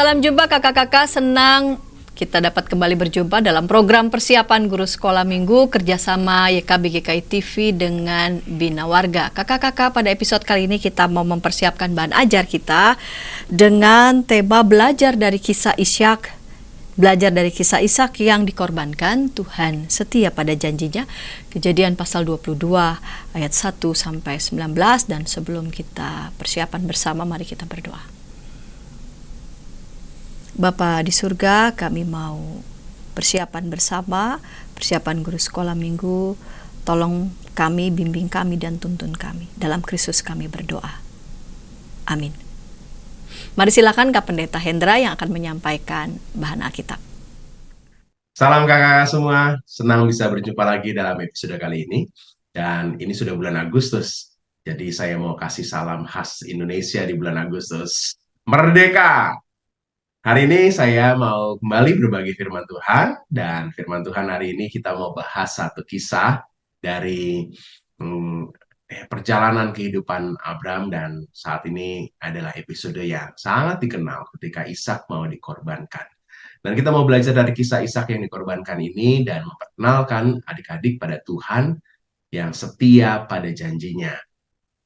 Salam jumpa kakak-kakak, senang kita dapat kembali berjumpa dalam program persiapan guru sekolah minggu kerjasama YKB GKI TV dengan Bina Warga. Kakak-kakak, pada episode kali ini kita mau mempersiapkan bahan ajar kita dengan tema belajar dari kisah Ishak. Belajar dari kisah Ishak yang dikorbankan, Tuhan setia pada janjinya. Kejadian pasal 22 ayat 1 sampai 19. Dan sebelum kita persiapan bersama, mari kita berdoa. Bapa di surga, kami mau persiapan bersama, persiapan guru sekolah minggu. Tolong kami, bimbing kami dan tuntun kami. Dalam Kristus kami berdoa. Amin. Mari silakan Kak Pendeta Hendra yang akan menyampaikan bahan Alkitab. Salam kakak semua, senang bisa berjumpa lagi dalam episode kali ini. Dan ini sudah bulan Agustus, jadi saya mau kasih salam khas Indonesia di bulan Agustus. Merdeka! Hari ini saya mau kembali berbagi firman Tuhan, dan firman Tuhan hari ini kita mau bahas satu kisah dari perjalanan kehidupan Abraham, dan saat ini adalah episode yang sangat dikenal ketika Ishak mau dikorbankan. Dan kita mau belajar dari kisah Ishak yang dikorbankan ini dan memperkenalkan adik-adik pada Tuhan yang setia pada janjinya.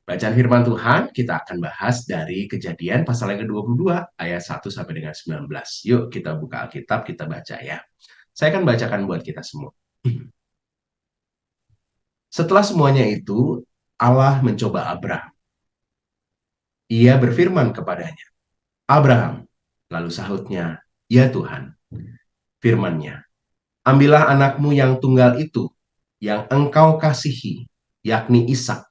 Bacaan firman Tuhan kita akan bahas dari Kejadian pasal yang ke-22 ayat 1 sampai dengan 19. Yuk kita buka Alkitab, kita baca ya. Saya akan bacakan buat kita semua. Setelah semuanya itu, Allah mencoba Abraham. Ia berfirman kepadanya, "Abraham." Lalu sahutnya, "Ya Tuhan." Firman-Nya, "Ambillah anakmu yang tunggal itu, yang engkau kasihi, yakni Ishak.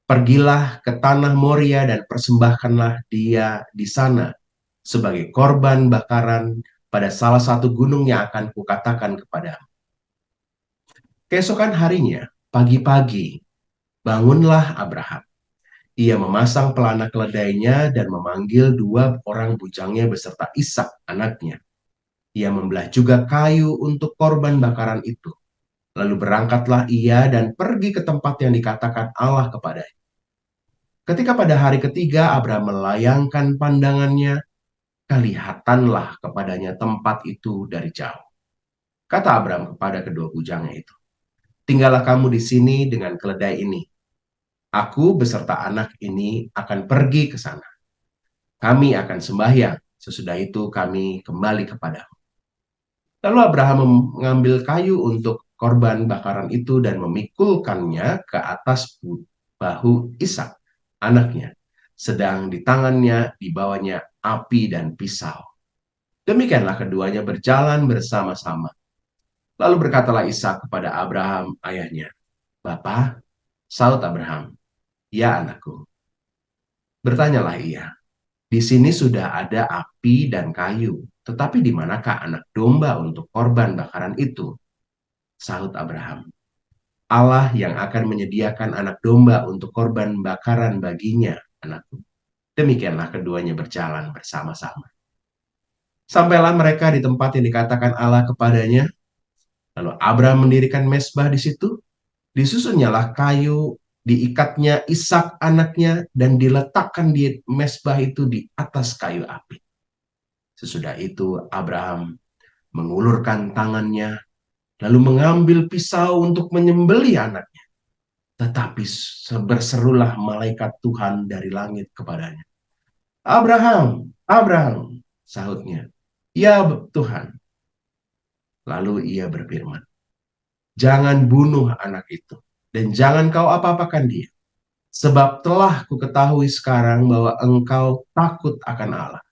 Pergilah ke tanah Moria dan persembahkanlah dia di sana sebagai korban bakaran pada salah satu gunung yang akan kukatakan kepadamu." Keesokan harinya, pagi-pagi, bangunlah Abraham. Ia memasang pelana keledainya dan memanggil 2 orang bujangnya beserta Ishak anaknya. Ia membelah juga kayu untuk korban bakaran itu. Lalu berangkatlah ia dan pergi ke tempat yang dikatakan Allah kepadanya. Ketika pada hari ketiga Abraham melayangkan pandangannya, kelihatanlah kepadanya tempat itu dari jauh. Kata Abraham kepada kedua bujangnya itu, "Tinggallah kamu di sini dengan keledai ini. Aku beserta anak ini akan pergi ke sana. Kami akan sembahyang, sesudah itu kami kembali kepadamu." Lalu Abraham mengambil kayu untuk korban bakaran itu dan memikulkannya ke atas bahu Ishak, anaknya. Sedang di tangannya dibawanya api dan pisau. Demikianlah keduanya berjalan bersama-sama. Lalu berkatalah Ishak kepada Abraham ayahnya, "Bapa." Saut Abraham, "Ya anakku." Bertanyalah ia, "Di sini sudah ada api dan kayu, tetapi di manakah anak domba untuk korban bakaran itu?" Sahut Abraham, "Allah yang akan menyediakan anak domba untuk korban bakaran baginya, anakku." Demikianlah keduanya berjalan bersama-sama. Sampailah mereka di tempat yang dikatakan Allah kepadanya. Lalu Abraham mendirikan mezbah di situ. Disusunnyalah kayu, diikatnya Ishak anaknya, dan diletakkan di mezbah itu di atas kayu api. Sesudah itu Abraham mengulurkan tangannya, lalu mengambil pisau untuk menyembelih anaknya. Tetapi berserulah malaikat Tuhan dari langit kepadanya, "Abraham, Abraham." Sahutnya, "Ya Tuhan." Lalu ia berfirman, "Jangan bunuh anak itu, dan jangan kau apa-apakan dia. Sebab telah kuketahui sekarang bahwa engkau takut akan Allah,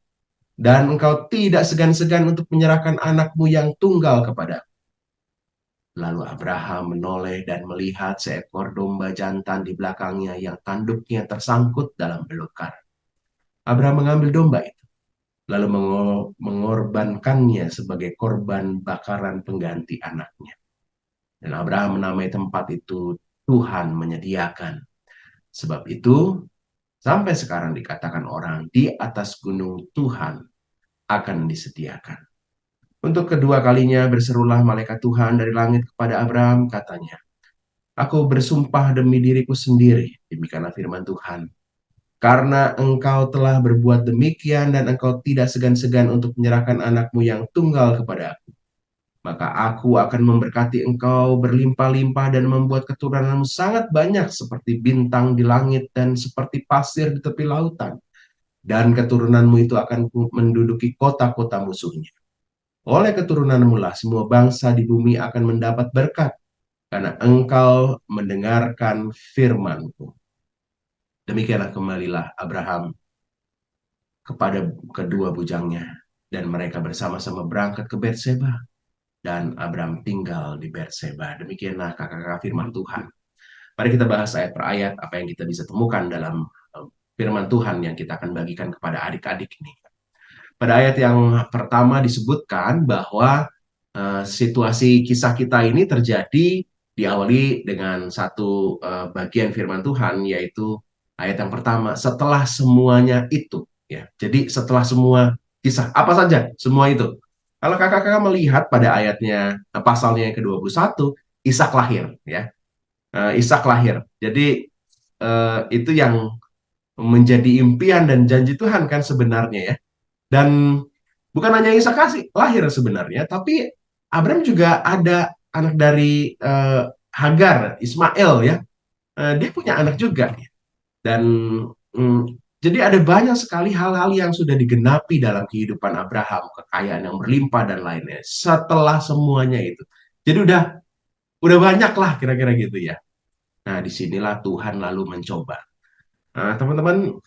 dan engkau tidak segan-segan untuk menyerahkan anakmu yang tunggal kepada." Lalu Abraham menoleh dan melihat seekor domba jantan di belakangnya yang tanduknya tersangkut dalam belukar. Abraham mengambil domba itu, lalu mengorbankannya sebagai korban bakaran pengganti anaknya. Dan Abraham menamai tempat itu Tuhan menyediakan. Sebab itu, sampai sekarang dikatakan orang, di atas gunung Tuhan akan disediakan. Untuk kedua kalinya berserulah malaikat Tuhan dari langit kepada Abraham, katanya, "Aku bersumpah demi diriku sendiri," demikianlah firman Tuhan, Karena engkau telah berbuat demikian dan engkau tidak segan-segan untuk menyerahkan anakmu yang tunggal kepada aku, maka aku akan memberkati engkau berlimpah-limpah dan membuat keturunanmu sangat banyak seperti bintang di langit dan seperti pasir di tepi lautan. Dan keturunanmu itu akan menduduki kota-kota musuhnya. Oleh keturunanmu lah semua bangsa di bumi akan mendapat berkat, karena engkau mendengarkan firman-Ku. Demikianlah kembalilah Abraham kepada kedua bujangnya, dan mereka bersama-sama berangkat ke Berseba, dan Abraham tinggal di Berseba. Demikianlah kakak-kakak firman Tuhan. Mari kita bahas ayat per ayat apa yang kita bisa temukan dalam firman Tuhan yang kita akan bagikan kepada adik-adik ini. Pada ayat yang pertama disebutkan bahwa situasi kisah kita ini terjadi diawali dengan satu bagian firman Tuhan, yaitu ayat yang pertama, setelah semuanya itu. Ya, jadi setelah semua kisah, apa saja semua itu. Kalau kakak-kakak melihat pada ayatnya, pasalnya yang ke-21, Ishak lahir. Ya, Ishak lahir. Jadi itu yang menjadi impian dan janji Tuhan kan sebenarnya ya. Dan bukan hanya Ishak lahir sebenarnya, tapi Abraham juga ada anak dari Hagar, Ismail ya. Dia punya anak juga. Dan mm, jadi ada banyak sekali hal-hal yang sudah digenapi dalam kehidupan Abraham, kekayaan yang berlimpah dan lainnya. Setelah semuanya itu, jadi udah banyak lah kira-kira gitu ya. Nah, disinilah Tuhan lalu mencoba. Nah, teman-teman,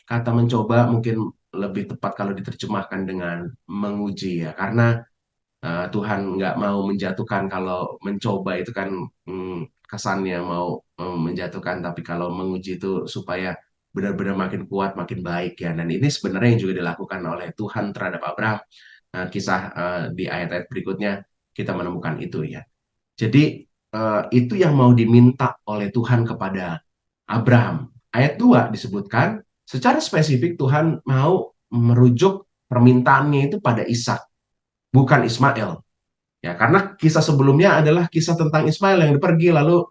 kata mencoba mungkin lebih tepat kalau diterjemahkan dengan menguji ya, karena Tuhan nggak mau menjatuhkan. Kalau mencoba itu kan kesannya mau menjatuhkan, tapi kalau menguji itu supaya benar-benar makin kuat, makin baik ya. Dan ini sebenarnya yang juga dilakukan oleh Tuhan terhadap Abraham. Kisah di ayat-ayat berikutnya kita menemukan itu ya. Jadi itu yang mau diminta oleh Tuhan kepada Abraham. Ayat 2 disebutkan secara spesifik Tuhan mau merujuk permintaannya itu pada Ishak, bukan Ismail. Ya, karena kisah sebelumnya adalah kisah tentang Ismail yang pergi, lalu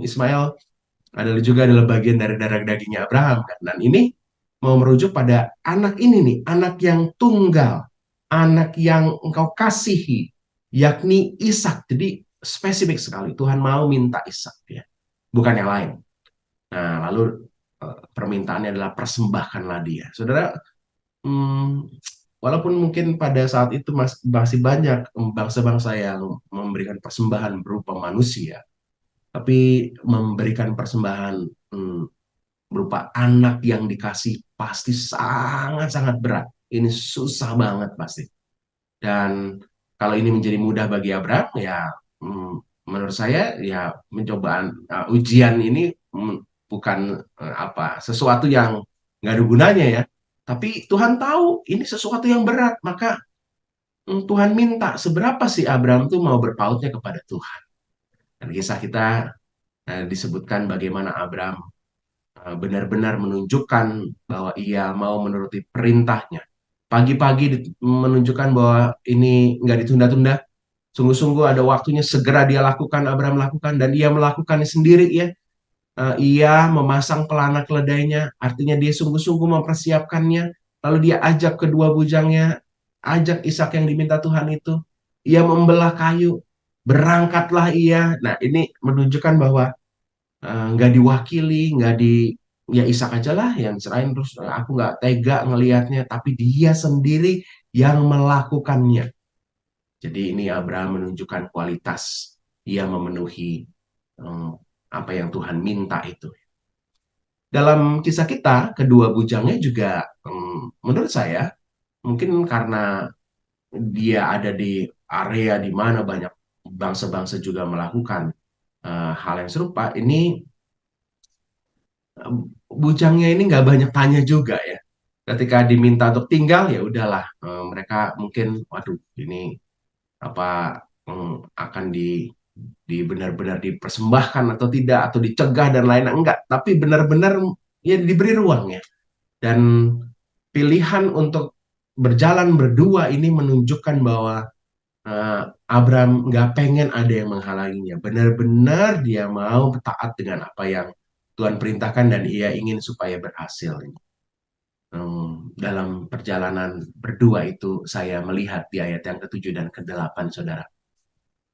Ismail adalah bagian dari darah dagingnya Abraham kan. Dan ini mau merujuk pada anak ini nih, anak yang tunggal, anak yang engkau kasihi, yakni Ishak. Jadi spesifik sekali Tuhan mau minta Ishak ya, bukan yang lain. Nah, lalu permintaannya adalah persembahkanlah dia. Saudara, walaupun mungkin pada saat itu masih banyak bangsa-bangsa yang memberikan persembahan berupa manusia, tapi memberikan persembahan berupa anak yang dikasih pasti sangat-sangat berat. Ini susah banget pasti. Dan kalau ini menjadi mudah bagi Abraham, ya menurut saya ya mencobaan ujian ini bukan sesuatu yang nggak ada gunanya ya. Tapi Tuhan tahu ini sesuatu yang berat, maka Tuhan minta seberapa sih Abraham tuh mau berpautnya kepada Tuhan. Dan kisah kita disebutkan bagaimana Abraham benar-benar menunjukkan bahwa ia mau menuruti perintahnya. Pagi-pagi menunjukkan bahwa ini nggak ditunda-tunda. Sungguh-sungguh ada waktunya, segera dia lakukan, Abraham lakukan, dan ia melakukannya sendiri ya. Ia memasang pelana keledainya, artinya dia sungguh-sungguh mempersiapkannya. Lalu dia ajak kedua bujangnya, ajak Ishak yang diminta Tuhan itu. Ia membelah kayu, berangkatlah ia. Nah, ini menunjukkan bahwa nggak diwakili, nggak di ya Ishak aja lah yang serahin, terus aku nggak tega ngelihatnya, tapi dia sendiri yang melakukannya. Jadi ini Abraham menunjukkan kualitas, ia memenuhi apa yang Tuhan minta itu. Dalam kisah kita, kedua bujangnya juga menurut saya mungkin karena dia ada di area di mana banyak bangsa-bangsa juga melakukan hal yang serupa. Ini bujangnya ini nggak banyak tanya juga ya. Ketika diminta untuk tinggal ya udahlah, mereka mungkin waduh ini apa akan di benar-benar dipersembahkan atau tidak, atau dicegah dan lain-lain, enggak, tapi benar-benar ya diberi ruang ya. Dan pilihan untuk berjalan berdua ini menunjukkan bahwa Abraham nggak pengen ada yang menghalanginya, benar-benar dia mau taat dengan apa yang Tuhan perintahkan dan ia ingin supaya berhasil. Dalam perjalanan berdua itu saya melihat di ayat yang ke-7 dan ke-8, saudara.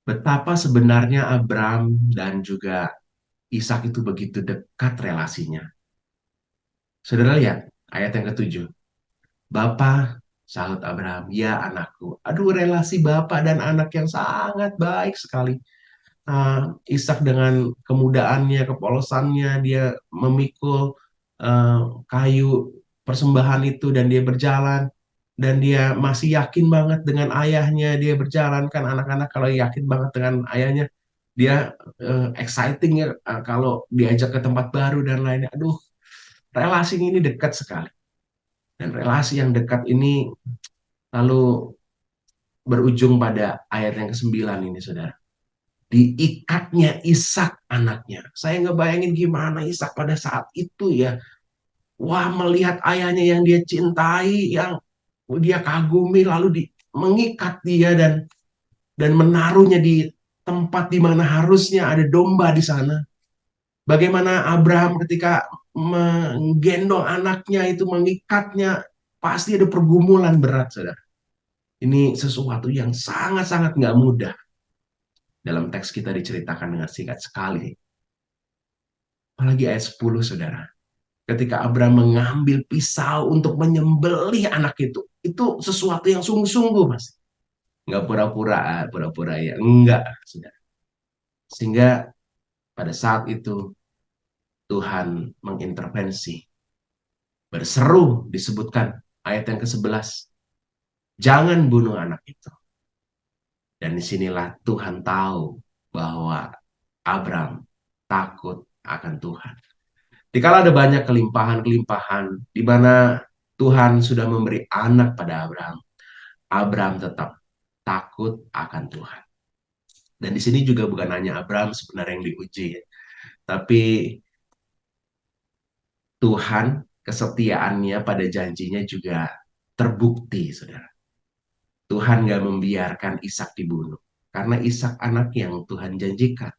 Betapa sebenarnya Abram dan juga Ishak itu begitu dekat relasinya. Saudara lihat ayat yang ke-7. Bapa, sahut Abraham, ya anakku. Aduh, relasi bapak dan anak yang sangat baik sekali. Ishak dengan kemudaannya, kepolosannya, dia memikul kayu persembahan itu dan dia berjalan. Dan dia masih yakin banget dengan ayahnya, dia berjalan. Kan anak-anak kalau yakin banget dengan ayahnya, dia exciting ya kalau diajak ke tempat baru dan lainnya. Aduh, relasi ini dekat sekali. Dan relasi yang dekat ini lalu berujung pada ayat yang ke-9 ini, saudara. Diikatnya Ishak anaknya. Saya ngebayangin gimana Ishak pada saat itu ya. Wah, melihat ayahnya yang dia cintai, yang dia kagumi, lalu mengikat dia dan menaruhnya di tempat di mana harusnya ada domba di sana. Bagaimana Abraham ketika menggendong anaknya itu, mengikatnya, pasti ada pergumulan berat, saudara. Ini sesuatu yang sangat-sangat nggak mudah. Dalam teks kita diceritakan dengan singkat sekali. Apalagi ayat 10, saudara. Ketika Abraham mengambil pisau untuk menyembelih anak itu sesuatu yang sungguh-sungguh, Mas. Nggak pura-pura ya. Enggak, saudara. Sehingga pada saat itu Tuhan mengintervensi. Berseru disebutkan ayat yang ke-11. Jangan bunuh anak itu. Dan disinilah Tuhan tahu bahwa Abraham takut akan Tuhan. Dikala ada banyak kelimpahan-kelimpahan di mana Tuhan sudah memberi anak pada Abraham, Abraham tetap takut akan Tuhan. Dan di sini juga bukan hanya Abraham sebenarnya yang diuji, tapi Tuhan kesetiaannya pada janjinya juga terbukti, saudara. Tuhan gak membiarkan Ishak dibunuh, karena Ishak anak yang Tuhan janjikan.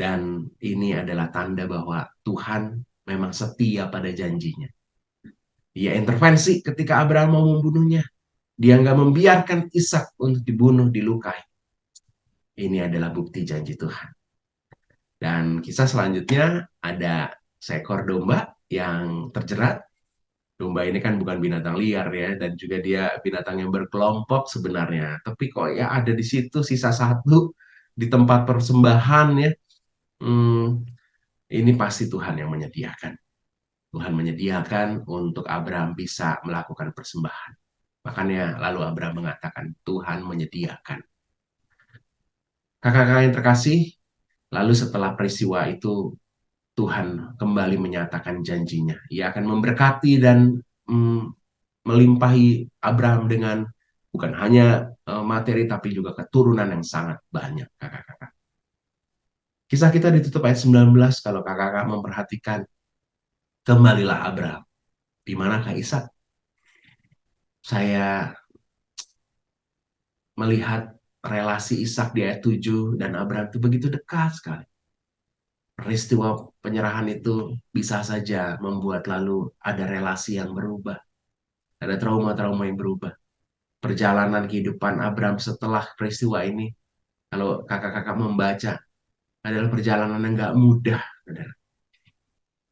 Dan ini adalah tanda bahwa Tuhan memang setia pada janjinya. Dia intervensi ketika Abraham mau membunuhnya. Dia nggak membiarkan Ishak untuk dibunuh, dilukai. Ini adalah bukti janji Tuhan. Dan kisah selanjutnya ada seekor domba yang terjerat. Domba ini kan bukan binatang liar ya, dan juga dia binatang yang berkelompok sebenarnya. Tapi kok ya ada di situ sisa satu di tempat persembahan ya. Ini pasti Tuhan yang menyediakan. Tuhan menyediakan untuk Abraham bisa melakukan persembahan. Makanya lalu Abraham mengatakan, Tuhan menyediakan. Kakak-kakak yang terkasih, lalu setelah peristiwa itu, Tuhan kembali menyatakan janjinya. Ia akan memberkati dan melimpahi Abraham dengan bukan hanya materi, tapi juga keturunan yang sangat banyak, kakak-kakak. Kisah kita ditutup ayat 19, kalau kakak-kakak memperhatikan, kembalilah Abraham. Di manakah Ishak? Saya melihat relasi Ishak di ayat 7 dan Abraham itu begitu dekat sekali. Peristiwa penyerahan itu bisa saja membuat lalu ada relasi yang berubah. Ada trauma-trauma yang berubah. Perjalanan kehidupan Abraham setelah peristiwa ini, kalau kakak-kakak membaca, adalah perjalanan yang gak mudah.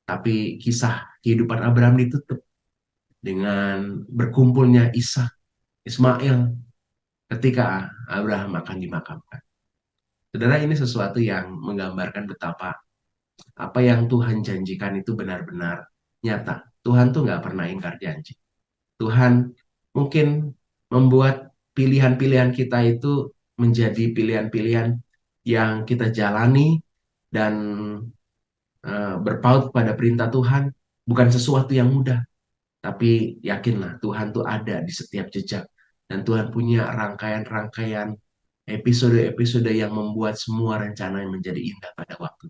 Tapi kisah kehidupan Abraham ditutup dengan berkumpulnya Ishak, Ismail, ketika Abraham akan dimakamkan. Saudara, ini sesuatu yang menggambarkan betapa apa yang Tuhan janjikan itu benar-benar nyata. Tuhan tuh nggak pernah ingkar janji. Tuhan mungkin membuat pilihan-pilihan kita itu menjadi pilihan-pilihan yang kita jalani dan berpaut pada perintah Tuhan, bukan sesuatu yang mudah. Tapi yakinlah Tuhan tuh ada di setiap jejak. Dan Tuhan punya rangkaian-rangkaian episode-episode yang membuat semua rencana yang menjadi indah pada waktu.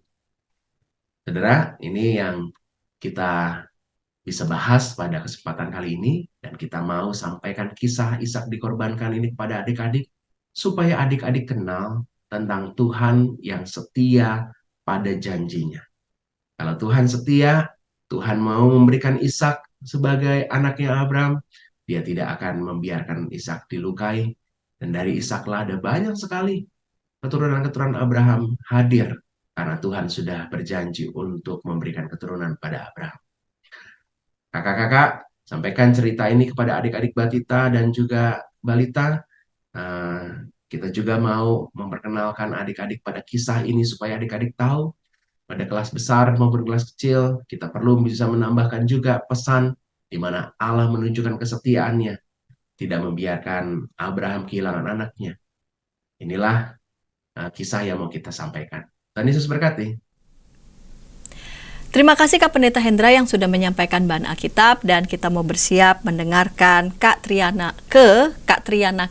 Saudara, ini yang kita bisa bahas pada kesempatan kali ini. Dan kita mau sampaikan kisah Ishak dikorbankan ini kepada adik-adik. Supaya adik-adik kenal tentang Tuhan yang setia pada janjinya. Kalau Tuhan setia, Tuhan mau memberikan Ishak sebagai anaknya Abraham, dia tidak akan membiarkan Ishak dilukai. Dan dari Ishaklah ada banyak sekali keturunan-keturunan Abraham hadir karena Tuhan sudah berjanji untuk memberikan keturunan pada Abraham. Kakak-kakak, sampaikan cerita ini kepada adik-adik Batita dan juga Balita. Eh, kita juga mau memperkenalkan adik-adik pada kisah ini supaya adik-adik tahu pada kelas besar maupun kelas kecil, kita perlu bisa menambahkan juga pesan di mana Allah menunjukkan kesetiaannya, tidak membiarkan Abraham kehilangan anaknya. Inilah kisah yang mau kita sampaikan. Tuhan Yesus berkati. Terima kasih Kak Pendeta Hendra yang sudah menyampaikan bahan Alkitab, dan kita mau bersiap mendengarkan Kak Triana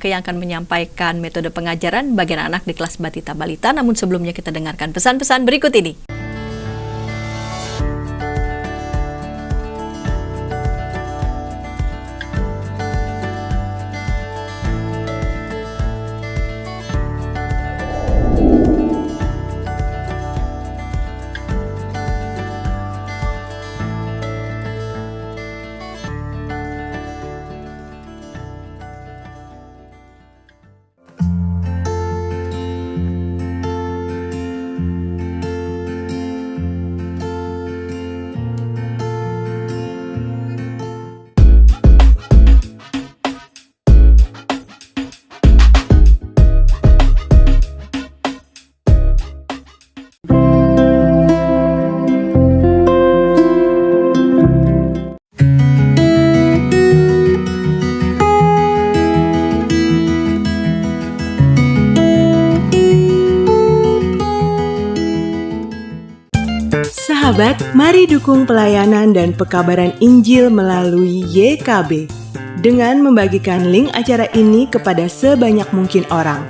yang akan menyampaikan metode pengajaran bagi anak di kelas Batita Balita. Namun sebelumnya kita dengarkan pesan-pesan berikut ini. Sahabat, mari dukung pelayanan dan pekabaran Injil melalui YKB dengan membagikan link acara ini kepada sebanyak mungkin orang.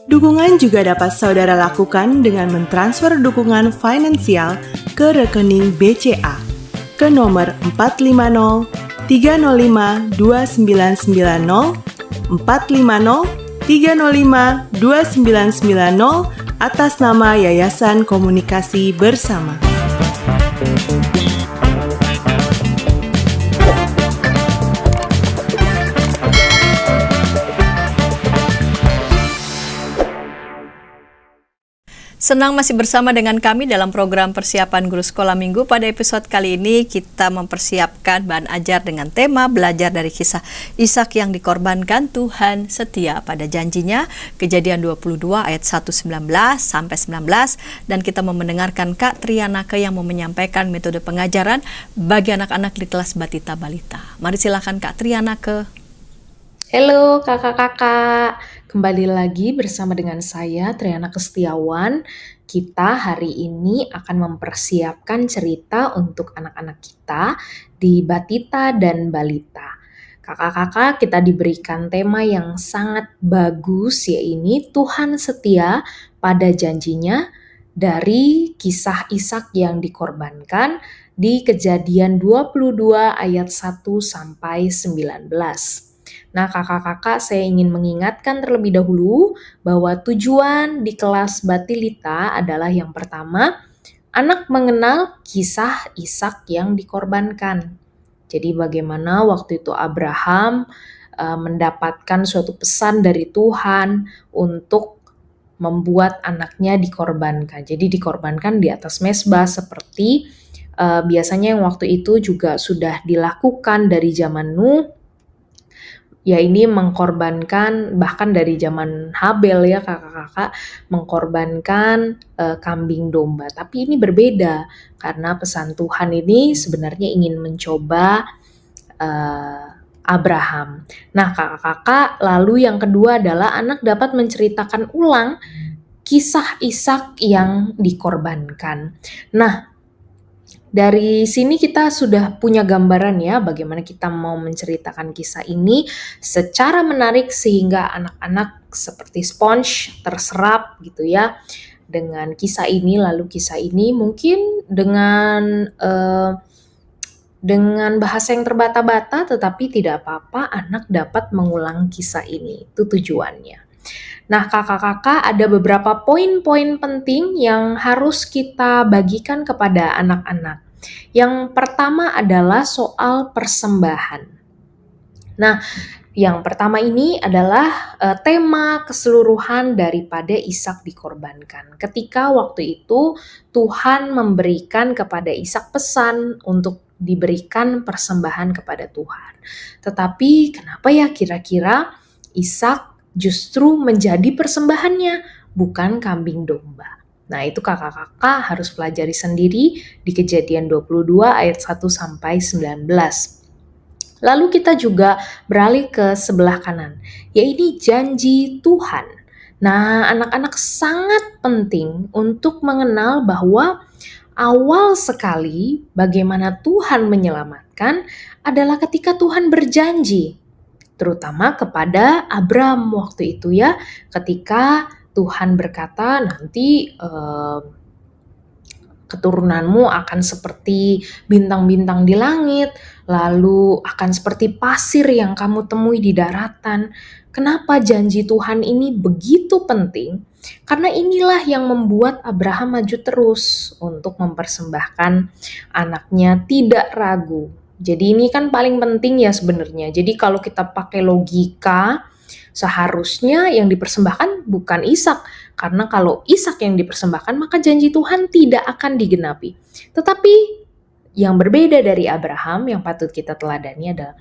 Dukungan juga dapat saudara lakukan dengan mentransfer dukungan finansial ke rekening BCA ke nomor 450 305 2990 450 305 2990 atas nama Yayasan Komunikasi Bersama. Senang masih bersama dengan kami dalam program persiapan guru sekolah minggu. Pada episode kali ini kita mempersiapkan bahan ajar dengan tema belajar dari kisah Ishak yang dikorbankan. Tuhan setia pada janjinya, Kejadian 22 ayat 1-19 sampai 19, dan kita mau mendengarkan Kak Triana yang mau menyampaikan metode pengajaran bagi anak-anak di kelas Batita Balita. Mari silakan Kak Triana. Halo kakak-kakak, kembali lagi bersama dengan saya Triana Setiawan. Kita hari ini akan mempersiapkan cerita untuk anak-anak kita di Batita dan Balita. Kakak-kakak, kita diberikan tema yang sangat bagus, yaitu Tuhan setia pada janjinya dari kisah Ishak yang dikorbankan di Kejadian 22 ayat 1-19. Nah, kakak-kakak, saya ingin mengingatkan terlebih dahulu bahwa tujuan di kelas Batilita adalah yang pertama, anak mengenal kisah Ishak yang dikorbankan. Jadi bagaimana waktu itu Abraham mendapatkan suatu pesan dari Tuhan untuk membuat anaknya dikorbankan. Jadi dikorbankan di atas mezbah seperti biasanya yang waktu itu juga sudah dilakukan dari zaman Nuh. Ya, ini mengkorbankan bahkan dari zaman Habel ya kakak-kakak, mengkorbankan kambing domba. Tapi ini berbeda karena pesan Tuhan ini sebenarnya ingin mencoba Abraham. Nah kakak-kakak, lalu yang kedua adalah anak dapat menceritakan ulang kisah Ishak yang dikorbankan. Nah, dari sini kita sudah punya gambaran ya bagaimana kita mau menceritakan kisah ini secara menarik sehingga anak-anak seperti sponge terserap gitu ya dengan kisah ini. Lalu kisah ini mungkin dengan bahasa yang terbata-bata, tetapi tidak apa-apa, anak dapat mengulang kisah ini. Itu tujuannya. Nah, kakak-kakak ada beberapa poin-poin penting yang harus kita bagikan kepada anak-anak. Yang pertama adalah soal persembahan. Nah, yang pertama ini adalah tema keseluruhan daripada Ishak dikorbankan. Ketika waktu itu Tuhan memberikan kepada Ishak pesan untuk diberikan persembahan kepada Tuhan. Tetapi kenapa ya kira-kira Ishak justru menjadi persembahannya, bukan kambing domba? Nah, itu kakak-kakak harus pelajari sendiri di Kejadian 22 ayat 1 sampai 19. Lalu kita juga beralih ke sebelah kanan, yaitu janji Tuhan. Nah, anak-anak sangat penting untuk mengenal bahwa awal sekali bagaimana Tuhan menyelamatkan adalah ketika Tuhan berjanji, terutama kepada Abram waktu itu ya, ketika Tuhan berkata nanti keturunanmu akan seperti bintang-bintang di langit, lalu akan seperti pasir yang kamu temui di daratan. Kenapa janji Tuhan ini begitu penting? Karena inilah yang membuat Abraham maju terus untuk mempersembahkan anaknya tidak ragu. Jadi ini kan paling penting ya sebenarnya. Jadi kalau kita pakai logika, seharusnya yang dipersembahkan bukan Ishak, karena kalau Ishak yang dipersembahkan maka janji Tuhan tidak akan digenapi. Tetapi yang berbeda dari Abraham yang patut kita teladani adalah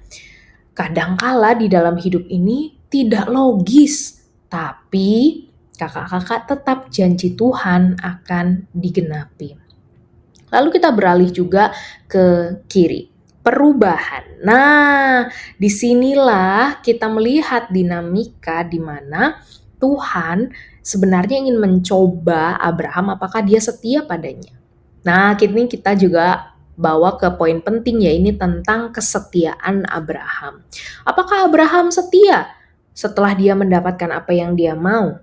kadangkala di dalam hidup ini tidak logis, tapi kakak-kakak tetap janji Tuhan akan digenapi. Lalu kita beralih juga ke kiri, perubahan. Nah, disinilah kita melihat dinamika di mana Tuhan sebenarnya ingin mencoba Abraham apakah dia setia padanya. Nah, kini kita juga bawa ke poin penting ya, ini tentang kesetiaan Abraham. Apakah Abraham setia setelah dia mendapatkan apa yang dia mau?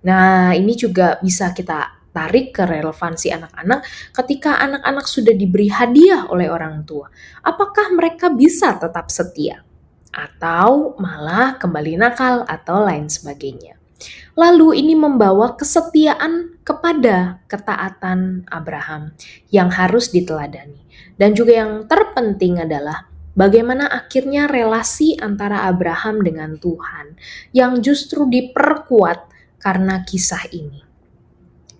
Nah, ini juga bisa kita tarik ke relevansi anak-anak ketika anak-anak sudah diberi hadiah oleh orang tua. Apakah mereka bisa tetap setia? Atau malah kembali nakal atau lain sebagainya. Lalu ini membawa kesetiaan kepada ketaatan Abraham yang harus diteladani. Dan juga yang terpenting adalah bagaimana akhirnya relasi antara Abraham dengan Tuhan yang justru diperkuat karena kisah ini.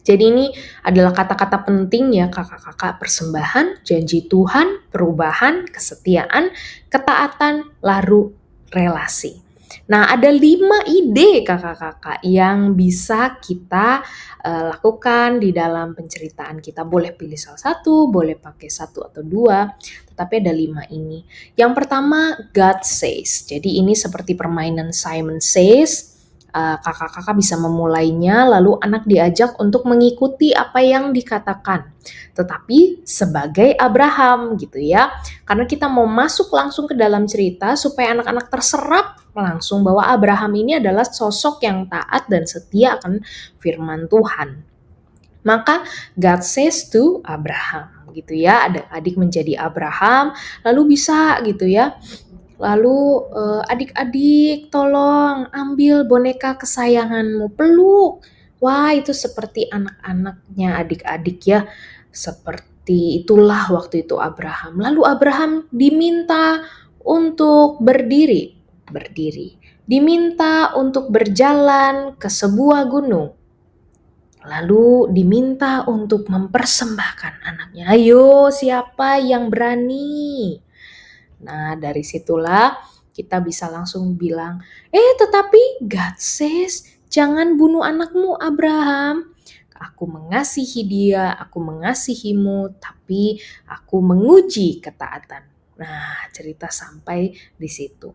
Jadi ini adalah kata-kata penting ya kakak-kakak: persembahan, janji Tuhan, perubahan, kesetiaan, ketaatan, lalu relasi. Nah, ada 5 ide kakak-kakak yang bisa kita lakukan di dalam penceritaan kita. Boleh pilih salah satu, boleh pakai 1 atau 2, tetapi ada 5 ini. Yang pertama, God says. Jadi ini seperti permainan Simon Says. Kakak-kakak bisa memulainya, lalu anak diajak untuk mengikuti apa yang dikatakan. Tetapi sebagai Abraham gitu ya, karena kita mau masuk langsung ke dalam cerita supaya anak-anak terserap langsung bahwa Abraham ini adalah sosok yang taat dan setia akan firman Tuhan. Maka God says to Abraham gitu ya, adik-adik menjadi Abraham, lalu bisa gitu ya. Lalu adik-adik tolong ambil boneka kesayanganmu, peluk. Wah, itu seperti anak-anaknya adik-adik ya. Seperti itulah waktu itu Abraham. Lalu Abraham diminta untuk berdiri. Diminta untuk berjalan ke sebuah gunung. Lalu diminta untuk mempersembahkan anaknya. Ayo, siapa yang berani? Nah, dari situlah kita bisa langsung bilang, tetapi God says, jangan bunuh anakmu Abraham. Aku mengasihi dia, aku mengasihimu, tapi aku menguji ketaatan. Nah, cerita sampai di situ.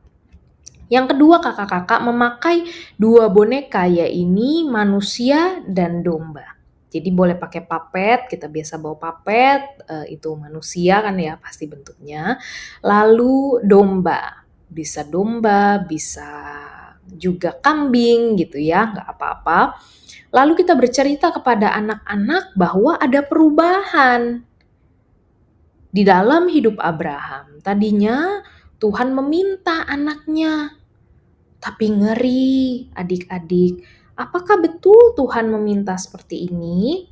Yang kedua, kakak-kakak memakai 2 boneka, yaitu manusia dan domba. Jadi boleh pakai papet, kita biasa bawa papet, itu manusia kan ya pasti bentuknya. Lalu domba, bisa juga kambing gitu ya, nggak apa-apa. Lalu kita bercerita kepada anak-anak bahwa ada perubahan di dalam hidup Abraham. Tadinya Tuhan meminta anaknya Tapi ngeri, adik-adik. Apakah betul Tuhan meminta seperti ini?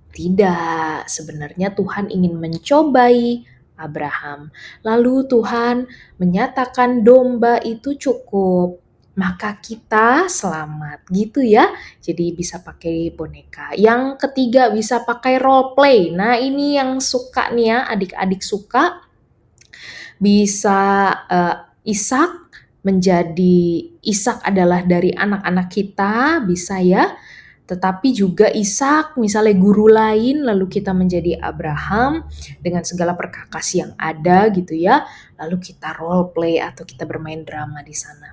Tidak, sebenarnya Tuhan ingin mencobai Abraham. Lalu Tuhan menyatakan domba itu cukup, maka kita selamat gitu ya. Jadi bisa pakai boneka. Yang ketiga bisa pakai role play. Nah ini yang suka nih ya, adik-adik suka. Bisa Ishak Ishak adalah dari anak-anak kita, bisa ya. Tetapi juga Ishak misalnya guru lain, lalu kita menjadi Abraham dengan segala perkakas yang ada gitu ya. Lalu kita role play atau kita bermain drama di sana.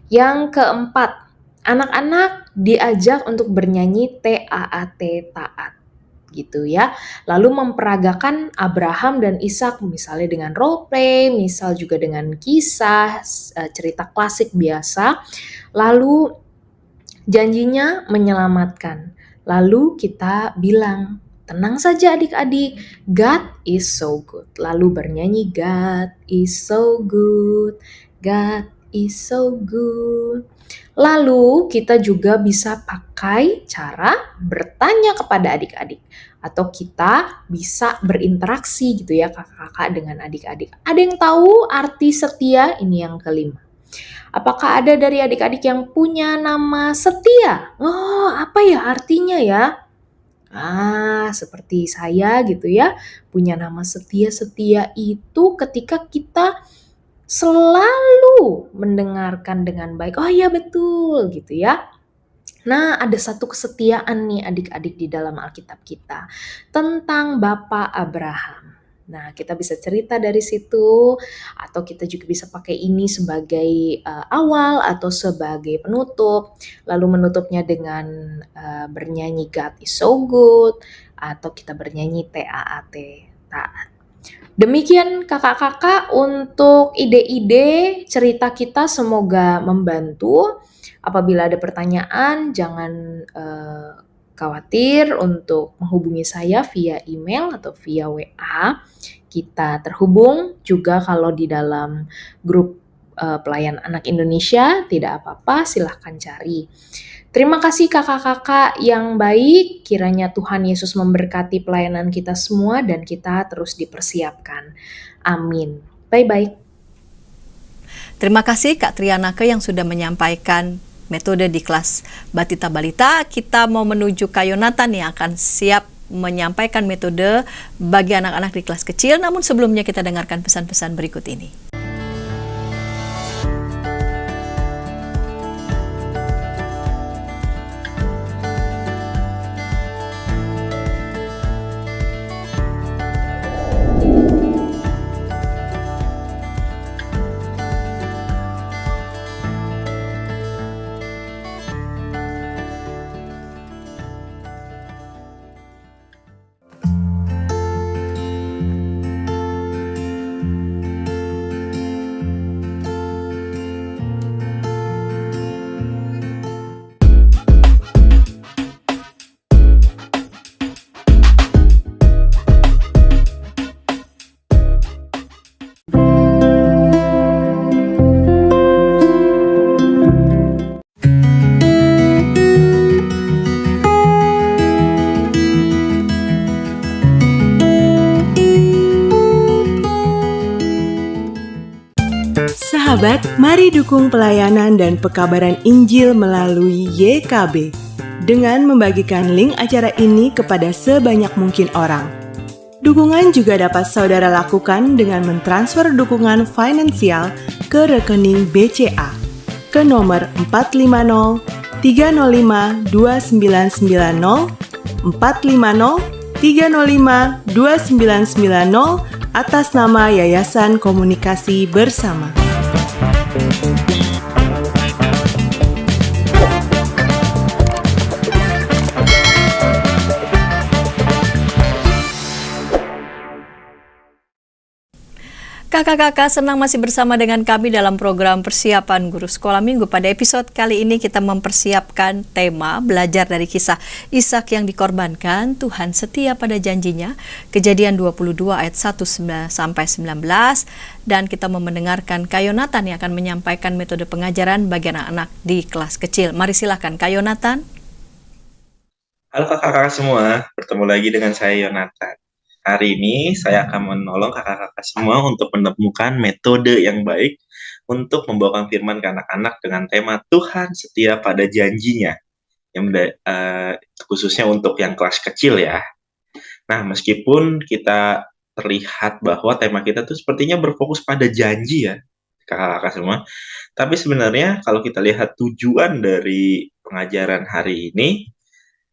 Yang keempat, anak-anak diajak untuk bernyanyi TAAT, taat gitu ya. Lalu memperagakan Abraham dan Ishak misalnya dengan role play, misal juga dengan kisah, cerita klasik biasa. Lalu janjinya menyelamatkan. Lalu kita bilang, tenang saja adik-adik, God is so good. Lalu bernyanyi, God is so good, God is so good. Lalu kita juga bisa pakai cara bertanya kepada adik-adik. Atau kita bisa berinteraksi gitu ya kakak-kakak dengan adik-adik. Ada yang tahu arti setia? Ini yang kelima. Apakah ada dari adik-adik yang punya nama setia? Oh, apa ya artinya ya? Seperti saya gitu ya, punya nama setia. Setia itu ketika kita selalu mendengarkan dengan baik. Oh iya betul gitu ya. Nah, ada satu kesetiaan nih adik-adik di dalam Alkitab kita tentang Bapak Abraham. Nah, kita bisa cerita dari situ atau kita juga bisa pakai ini sebagai awal atau sebagai penutup. Lalu menutupnya dengan bernyanyi God is so good atau kita bernyanyi TAAT, taat. Demikian kakak-kakak untuk ide-ide cerita kita, semoga membantu. Apabila ada pertanyaan jangan khawatir untuk menghubungi saya via email atau via WA. Kita terhubung juga kalau di dalam grup pelayan anak Indonesia, tidak apa-apa, silahkan cari. Terima kasih kakak-kakak yang baik, kiranya Tuhan Yesus memberkati pelayanan kita semua dan kita terus dipersiapkan. Amin. Bye-bye. Terima kasih Kak Trianake yang sudah menyampaikan metode di kelas Batita Balita. Kita mau menuju Kak Yonatan yang akan siap menyampaikan metode bagi anak-anak di kelas kecil. Namun sebelumnya kita dengarkan pesan-pesan berikut ini. Sahabat, mari dukung pelayanan dan pekabaran Injil melalui YKB dengan membagikan link acara ini kepada sebanyak mungkin orang. Dukungan juga dapat saudara lakukan dengan mentransfer dukungan finansial ke rekening BCA ke nomor 450 305 2990 450 305 2990 atas nama Yayasan Komunikasi Bersama. Kakak-kakak senang masih bersama dengan kami dalam program persiapan guru sekolah minggu. Pada episode kali ini kita mempersiapkan tema belajar dari kisah Ishak yang dikorbankan, Tuhan setia pada janjinya, Kejadian 22 ayat 1 sampai 19, dan kita mau mendengarkan Kak Yonatan yang akan menyampaikan metode pengajaran bagi anak-anak di kelas kecil. Mari silakan Kak Yonatan. Halo kakak-kakak semua, bertemu lagi dengan saya Yonatan. Hari ini saya akan menolong kakak-kakak semua untuk menemukan metode yang baik untuk membawakan firman ke anak-anak dengan tema Tuhan setia pada janjinya, yang khususnya untuk yang kelas kecil ya. Nah, meskipun kita terlihat bahwa tema kita tuh sepertinya berfokus pada janji ya, kakak-kakak semua. Tapi sebenarnya kalau kita lihat tujuan dari pengajaran hari ini,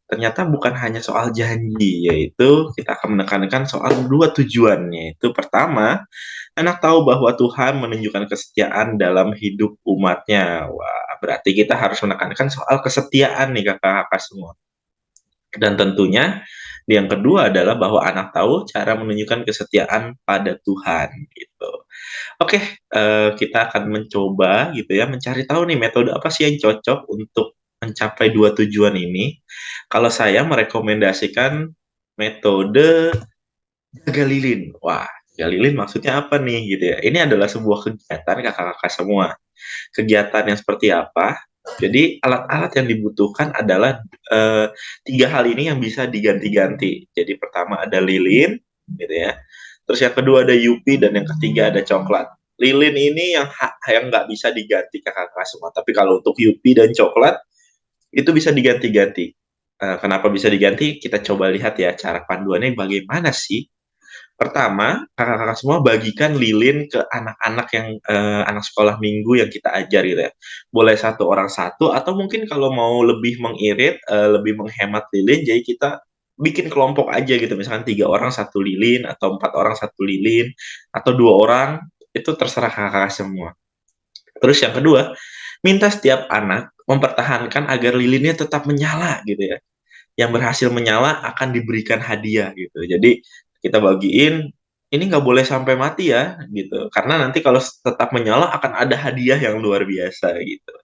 ternyata bukan hanya soal janji, yaitu kita akan menekankan soal dua tujuannya. Itu pertama, anak tahu bahwa Tuhan menunjukkan kesetiaan dalam hidup umatnya. Wah, berarti kita harus menekankan soal kesetiaan nih kakak-kakak semua. Dan tentunya yang kedua adalah bahwa anak tahu cara menunjukkan kesetiaan pada Tuhan gitu. Oke, kita akan mencoba gitu ya, mencari tahu nih metode apa sih yang cocok untuk mencapai dua tujuan ini. Kalau saya merekomendasikan metode jaga lilin. Wah, jaga lilin maksudnya apa nih gitu ya? Ini adalah sebuah kegiatan kakak-kakak semua. Kegiatan yang seperti apa? Jadi alat-alat yang dibutuhkan adalah tiga hal ini yang bisa diganti-ganti. Jadi pertama ada lilin, gitu ya. Terus yang kedua ada Yupi dan yang ketiga ada coklat. Lilin ini yang nggak bisa diganti kakak-kakak semua. Tapi kalau untuk Yupi dan coklat itu bisa diganti-ganti. Kenapa bisa diganti? Kita coba lihat ya cara panduannya bagaimana sih. Pertama, kakak-kakak semua bagikan lilin ke anak-anak yang anak sekolah minggu yang kita ajar gitu ya. Boleh satu orang satu, atau mungkin kalau mau lebih mengirit, lebih menghemat lilin, jadi kita bikin kelompok aja gitu. Misalkan 3 orang satu lilin, atau 4 orang satu lilin, atau 2 orang, itu terserah kakak-kakak semua. Terus yang kedua, minta setiap anak mempertahankan agar lilinnya tetap menyala gitu ya. Yang berhasil menyala akan diberikan hadiah gitu. Jadi kita bagiin, ini nggak boleh sampai mati ya gitu. Karena nanti kalau tetap menyala akan ada hadiah yang luar biasa gitu.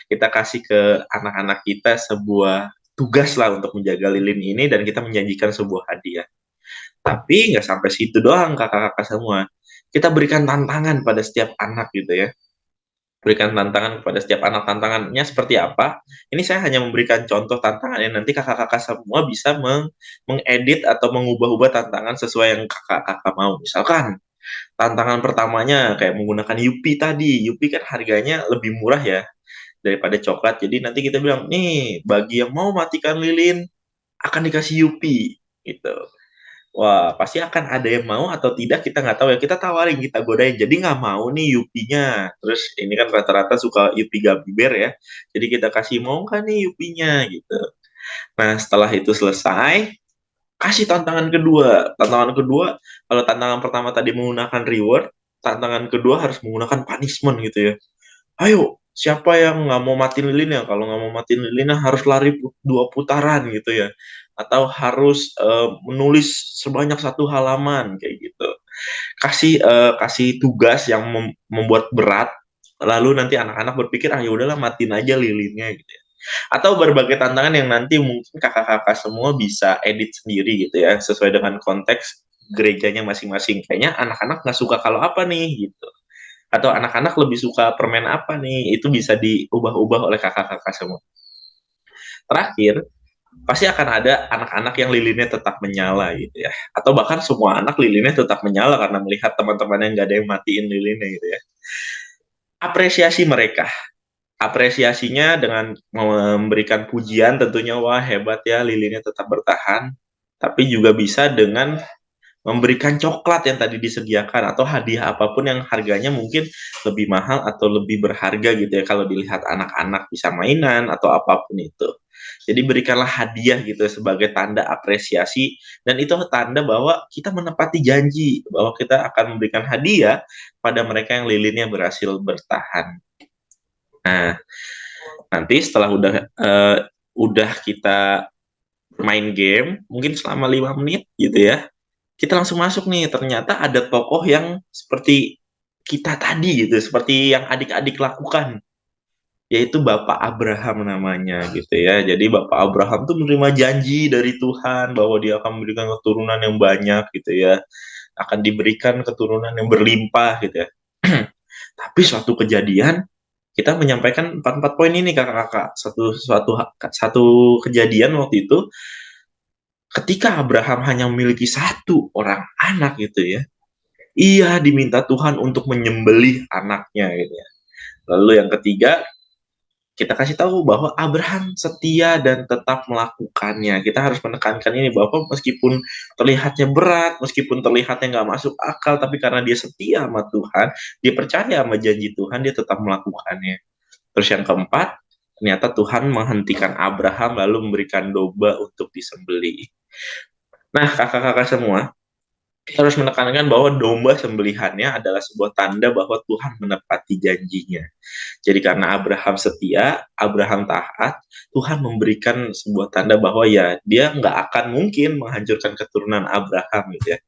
Kita kasih ke anak-anak kita sebuah tugas lah untuk menjaga lilin ini dan kita menjanjikan sebuah hadiah. Tapi nggak sampai situ doang kakak-kakak semua. Kita berikan tantangan pada setiap anak gitu ya. Berikan tantangan kepada setiap anak. Tantangannya seperti apa? Ini saya hanya memberikan contoh tantangan yang nanti kakak-kakak semua bisa mengedit atau mengubah-ubah tantangan sesuai yang kakak-kakak mau. Misalkan tantangan pertamanya kayak menggunakan Yupi tadi. Yupi kan harganya lebih murah ya daripada coklat. Jadi nanti kita bilang, nih bagi yang mau matikan lilin akan dikasih Yupi gitu. Wah, pasti akan ada yang mau atau tidak kita nggak tahu ya. Kita tawarin, kita godain. Jadi nggak mau nih Yupinya. Terus ini kan rata-rata suka Yupi Gummy Bear ya. Jadi kita kasih, mau nggak nih Yupinya gitu. Nah, setelah itu selesai, kasih tantangan kedua. Tantangan kedua, kalau tantangan pertama tadi menggunakan reward, tantangan kedua harus menggunakan punishment gitu ya. Ayo, siapa yang nggak mau matiin lilinnya? Kalau nggak mau matiin lilinnya harus lari 2 putaran gitu ya. Atau harus menulis sebanyak 1 halaman kayak gitu. Kasih tugas yang membuat berat, lalu nanti anak-anak berpikir, ya udahlah matiin aja lilinnya gitu ya. Atau berbagai tantangan yang nanti mungkin kakak-kakak semua bisa edit sendiri gitu ya, sesuai dengan konteks gerejanya masing-masing. Kayaknya anak-anak nggak suka kalau apa nih gitu. Atau anak-anak lebih suka permen apa nih, itu bisa diubah-ubah oleh kakak-kakak semua. Terakhir, pasti akan ada anak-anak yang lilinnya tetap menyala gitu ya. Atau bahkan semua anak lilinnya tetap menyala karena melihat teman-teman yang nggak ada yang matiin lilinnya gitu ya. Apresiasi mereka. Apresiasinya dengan memberikan pujian tentunya, wah hebat ya lilinnya tetap bertahan. Tapi juga bisa dengan memberikan coklat yang tadi disediakan atau hadiah apapun yang harganya mungkin lebih mahal atau lebih berharga gitu ya kalau dilihat anak-anak, bisa mainan atau apapun itu. Jadi berikanlah hadiah gitu sebagai tanda apresiasi, dan itu tanda bahwa kita menepati janji bahwa kita akan memberikan hadiah pada mereka yang lilinnya berhasil bertahan. Nah, nanti setelah udah kita main game mungkin selama 5 menit gitu ya, kita langsung masuk nih, ternyata ada tokoh yang seperti kita tadi gitu, seperti yang adik-adik lakukan, yaitu Bapak Abraham namanya gitu ya. Jadi Bapak Abraham tuh menerima janji dari Tuhan bahwa dia akan memberikan keturunan yang banyak gitu ya, akan diberikan keturunan yang berlimpah gitu ya. Tapi suatu kejadian, kita menyampaikan empat poin ini kakak-kakak. Satu kejadian waktu itu, ketika Abraham hanya memiliki satu orang anak gitu ya, ia diminta Tuhan untuk menyembelih anaknya gitu ya. Lalu yang ketiga, kita kasih tahu bahwa Abraham setia dan tetap melakukannya. Kita harus menekankan ini bahwa meskipun terlihatnya berat, meskipun terlihatnya nggak masuk akal, tapi karena dia setia sama Tuhan, dia percaya sama janji Tuhan, dia tetap melakukannya. Terus yang keempat, ternyata Tuhan menghentikan Abraham lalu memberikan domba untuk disembelih. Nah, kakak-kakak semua, kita harus menekankan bahwa domba sembelihannya adalah sebuah tanda bahwa Tuhan menepati janjinya. Jadi karena Abraham setia, Abraham taat, Tuhan memberikan sebuah tanda bahwa ya dia nggak akan mungkin menghancurkan keturunan Abraham gitu ya.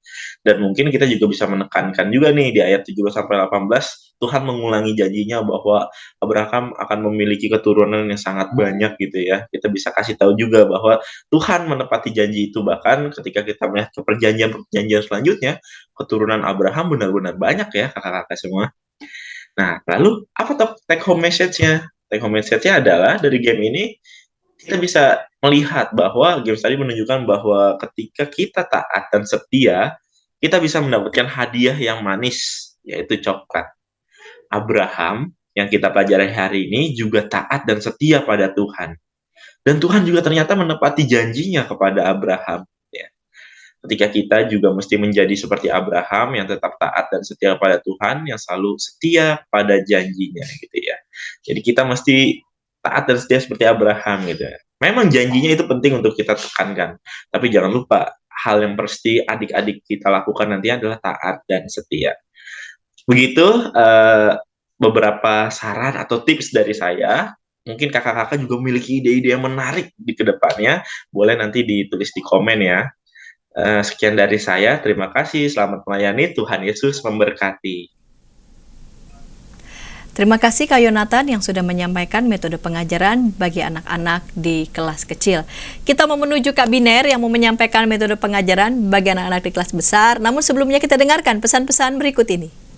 Dan mungkin kita juga bisa menekankan juga nih di ayat 17-18, Tuhan mengulangi janjinya bahwa Abraham akan memiliki keturunan yang sangat banyak gitu ya. Kita bisa kasih tahu juga bahwa Tuhan menepati janji itu, bahkan ketika kita melihat ke perjanjian selanjutnya, keturunan Abraham benar-benar banyak ya kakak-kakak semua. Nah, lalu apa take home message-nya? Take home message-nya adalah dari game ini kita bisa melihat bahwa game tadi menunjukkan bahwa ketika kita taat dan setia, kita bisa mendapatkan hadiah yang manis, yaitu coklat. Abraham yang kita pelajari hari ini juga taat dan setia pada Tuhan. Dan Tuhan juga ternyata menepati janjinya kepada Abraham. Ya. Ketika kita juga mesti menjadi seperti Abraham yang tetap taat dan setia pada Tuhan, yang selalu setia pada janjinya gitu ya. Jadi kita mesti taat dan setia seperti Abraham gitu ya. Memang janjinya itu penting untuk kita tekankan, tapi jangan lupa hal yang pasti adik-adik kita lakukan nanti adalah taat dan setia. Begitu beberapa saran atau tips dari saya. Mungkin kakak-kakak juga memiliki ide-ide yang menarik di kedepannya. Boleh nanti ditulis di komen ya. Sekian dari saya. Terima kasih. Selamat melayani. Tuhan Yesus memberkati. Terima kasih Kak Yonatan yang sudah menyampaikan metode pengajaran bagi anak-anak di kelas kecil. Kita mau menuju Kak Biner yang mau menyampaikan metode pengajaran bagi anak-anak di kelas besar. Namun sebelumnya kita dengarkan pesan-pesan berikut ini.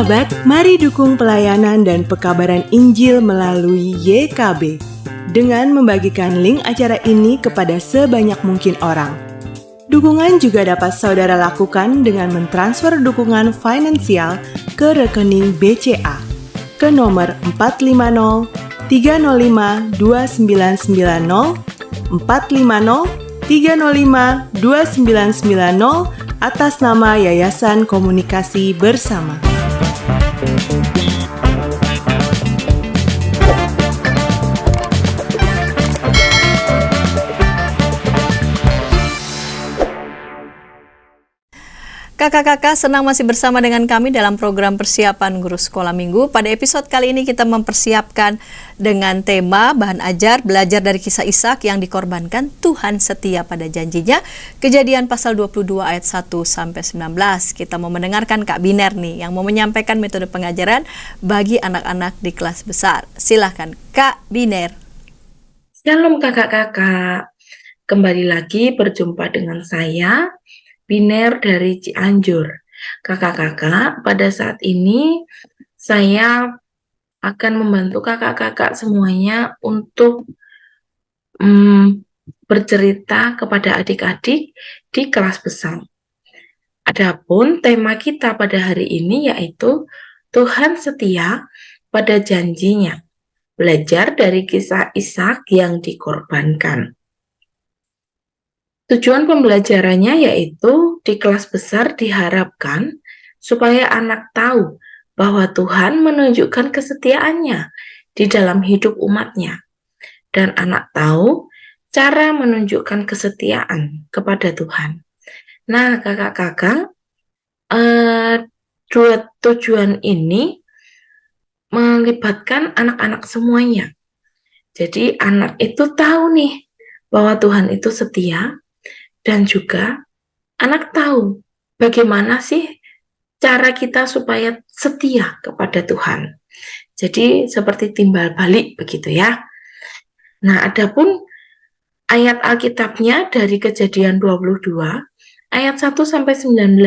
Sahabat, mari dukung pelayanan dan pekabaran Injil melalui YKB dengan membagikan link acara ini kepada sebanyak mungkin orang. Dukungan juga dapat saudara lakukan dengan mentransfer dukungan finansial ke rekening BCA ke nomor 450 305 2990 450 305 2990 atas nama Yayasan Komunikasi Bersama. Kakak-kakak senang masih bersama dengan kami dalam program persiapan guru sekolah minggu. Pada episode kali ini kita mempersiapkan dengan tema bahan ajar belajar dari kisah Ishak yang dikorbankan, Tuhan setia pada janjinya. Kejadian pasal 22 ayat 1-19. Kita mau mendengarkan Kak Biner nih yang mau menyampaikan metode pengajaran bagi anak-anak di kelas besar. Silahkan Kak Biner. Shalom kakak-kakak. Kembali lagi berjumpa dengan saya Biner dari Cianjur. Kakak-kakak, pada saat ini saya akan membantu kakak-kakak semuanya untuk bercerita kepada adik-adik di kelas besar. Adapun tema kita pada hari ini yaitu Tuhan setia pada janjinya. Belajar dari kisah Ishak yang dikorbankan. Tujuan pembelajarannya yaitu di kelas besar diharapkan supaya anak tahu bahwa Tuhan menunjukkan kesetiaannya di dalam hidup umatnya. Dan anak tahu cara menunjukkan kesetiaan kepada Tuhan. Nah, kakak-kakak, dua tujuan ini melibatkan anak-anak semuanya. Jadi anak itu tahu nih bahwa Tuhan itu setia, dan juga anak tahu bagaimana sih cara kita supaya setia kepada Tuhan. Jadi seperti timbal balik begitu ya. Nah, adapun ayat Alkitabnya dari Kejadian 22 ayat 1 sampai 19.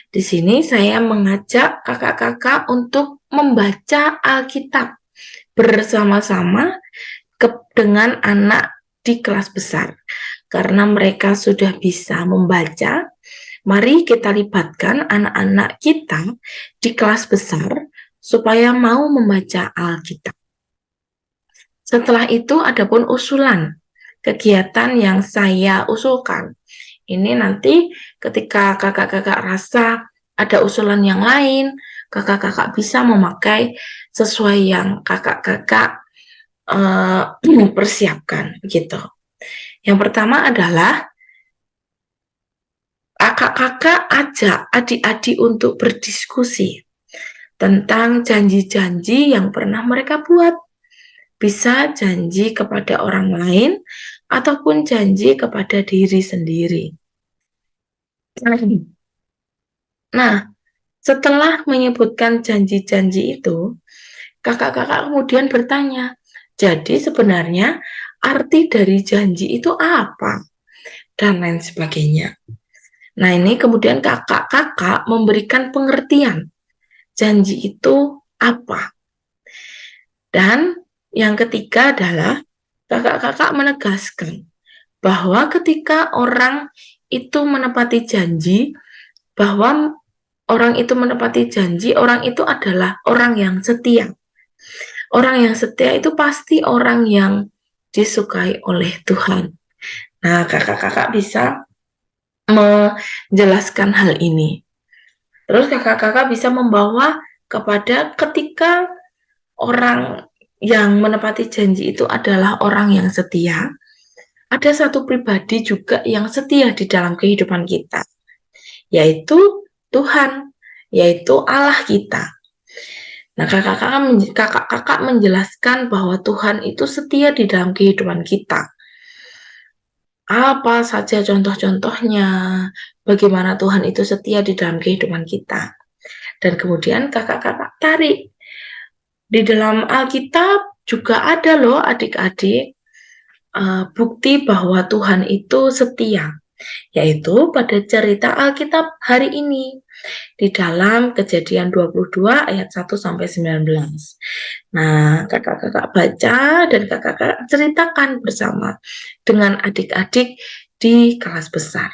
Di sini saya mengajak kakak-kakak untuk membaca Alkitab bersama-sama dengan anak di kelas besar. Karena mereka sudah bisa membaca, mari kita libatkan anak-anak kita di kelas besar supaya mau membaca Alkitab. Setelah itu adapun usulan kegiatan yang saya usulkan. Ini nanti ketika kakak-kakak rasa ada usulan yang lain, kakak-kakak bisa memakai sesuai yang kakak-kakak persiapkan begitu. Yang pertama adalah kakak-kakak ajak adik-adik untuk berdiskusi tentang janji-janji yang pernah mereka buat. Bisa janji kepada orang lain ataupun janji kepada diri sendiri. Nah, setelah menyebutkan janji-janji itu, kakak-kakak kemudian bertanya, jadi sebenarnya arti dari janji itu apa? Dan lain sebagainya. Nah, ini kemudian kakak-kakak memberikan pengertian janji itu apa. Dan yang ketiga adalah kakak-kakak menegaskan bahwa ketika orang itu menepati janji, bahwa orang itu menepati janji, orang itu adalah orang yang setia. Orang yang setia itu pasti orang yang disukai oleh Tuhan. Nah, kakak-kakak bisa menjelaskan hal ini. Terus kakak-kakak bisa membawa kepada ketika orang yang menepati janji itu adalah orang yang setia, ada satu pribadi juga yang setia di dalam kehidupan kita, yaitu Tuhan, yaitu Allah kita. Nah, kakak-kakak menjelaskan bahwa Tuhan itu setia di dalam kehidupan kita. Apa saja contoh-contohnya, bagaimana Tuhan itu setia di dalam kehidupan kita. Dan kemudian kakak-kakak tarik. Di dalam Alkitab juga ada loh adik-adik bukti bahwa Tuhan itu setia. Yaitu pada cerita Alkitab hari ini. Di dalam Kejadian 22 ayat 1 sampai 19. Nah, kakak-kakak baca dan kakak-kakak ceritakan bersama dengan adik-adik di kelas besar.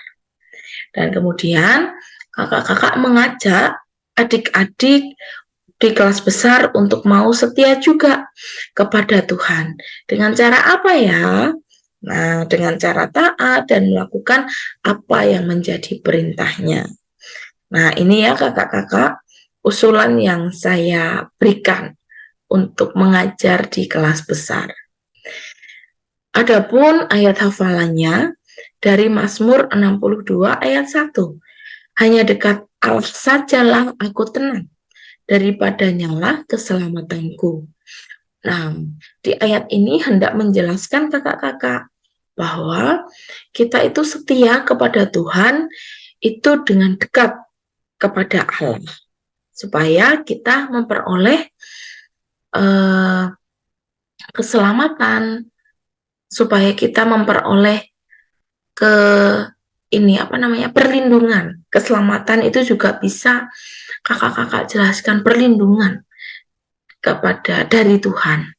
Dan kemudian kakak-kakak mengajak adik-adik di kelas besar untuk mau setia juga kepada Tuhan. Dengan cara apa ya? Nah, dengan cara taat dan melakukan apa yang menjadi perintahnya. Nah, ini ya kakak-kakak usulan yang saya berikan untuk mengajar di kelas besar. Adapun ayat hafalannya dari Mazmur 62 ayat 1. Hanya dekat Allah sajalah aku tenang, daripadanya lah keselamatanku. Nah, di ayat ini hendak menjelaskan kakak-kakak bahwa kita itu setia kepada Tuhan itu dengan dekat kepada Allah, supaya kita memperoleh keselamatan, supaya kita memperoleh perlindungan. Keselamatan itu juga bisa kakak-kakak jelaskan, perlindungan dari Tuhan.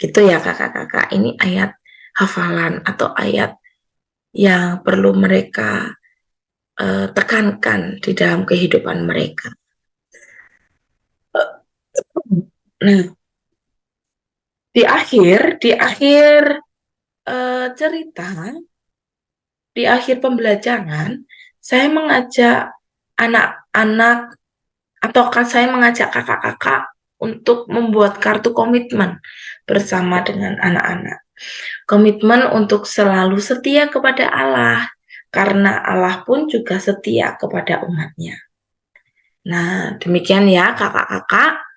Gitu ya kakak-kakak, ini ayat hafalan atau ayat yang perlu mereka tekankan di dalam kehidupan mereka. Nah, di akhir cerita, di akhir pembelajaran, saya mengajak anak-anak atau saya mengajak kakak-kakak untuk membuat kartu komitmen bersama dengan anak-anak. Komitmen untuk selalu setia kepada Allah, karena Allah pun juga setia kepada umatnya. Nah, demikian ya kakak-kakak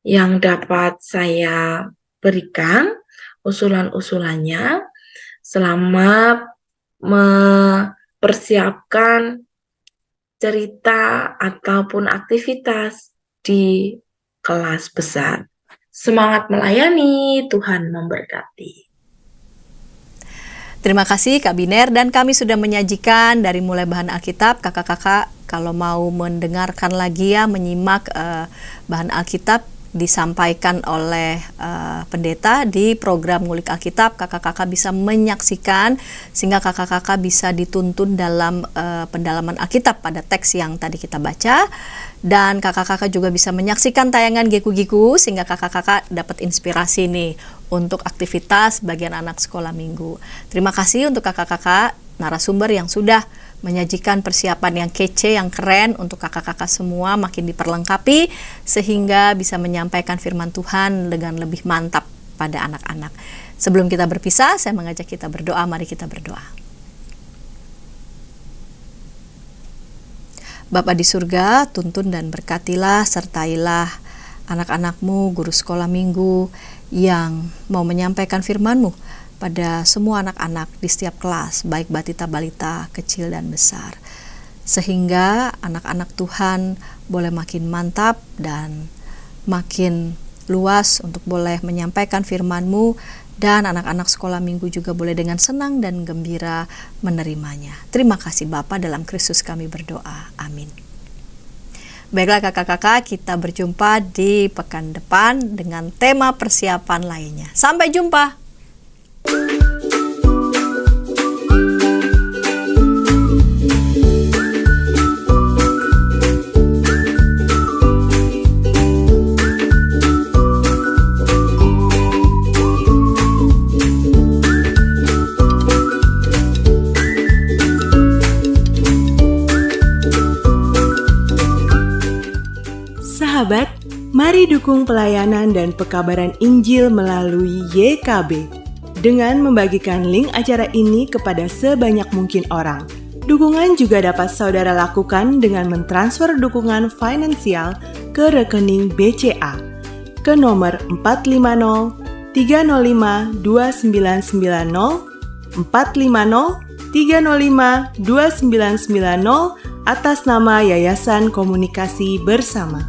yang dapat saya berikan usulan-usulannya selama mempersiapkan cerita ataupun aktivitas di kelas besar. Semangat melayani, Tuhan memberkati. Terima kasih Kak Biner, dan kami sudah menyajikan dari mulai bahan Alkitab. Kakak-kakak kalau mau mendengarkan lagi ya, menyimak bahan Alkitab disampaikan oleh pendeta di program Ngulik Alkitab, kakak-kakak bisa menyaksikan sehingga kakak-kakak bisa dituntun dalam pendalaman Alkitab pada teks yang tadi kita baca. Dan kakak-kakak juga bisa menyaksikan tayangan Giku-Giku sehingga kakak-kakak dapat inspirasi nih untuk aktivitas bagian anak sekolah minggu. Terima kasih untuk kakak-kakak narasumber yang sudah menyajikan persiapan yang kece, yang keren untuk kakak-kakak semua, makin diperlengkapi sehingga bisa menyampaikan firman Tuhan dengan lebih mantap pada anak-anak. Sebelum kita berpisah, saya mengajak kita berdoa. Mari kita berdoa. Bapa di surga, tuntun dan berkatilah, sertailah anak-anakmu, guru sekolah minggu yang mau menyampaikan firman-Mu pada semua anak-anak di setiap kelas, baik batita balita, kecil dan besar. Sehingga anak-anak Tuhan boleh makin mantap dan makin luas untuk boleh menyampaikan firman-Mu, dan anak-anak sekolah minggu juga boleh dengan senang dan gembira menerimanya. Terima kasih Bapa, dalam Kristus kami berdoa. Amin. Baiklah kakak-kakak, kita berjumpa di pekan depan dengan tema persiapan lainnya. Sampai jumpa. Sahabat, mari dukung pelayanan dan pekabaran Injil melalui YKB dengan membagikan link acara ini kepada sebanyak mungkin orang. Dukungan juga dapat saudara lakukan dengan mentransfer dukungan finansial ke rekening BCA ke nomor 450 305 2990 450 305 2990 atas nama Yayasan Komunikasi Bersama.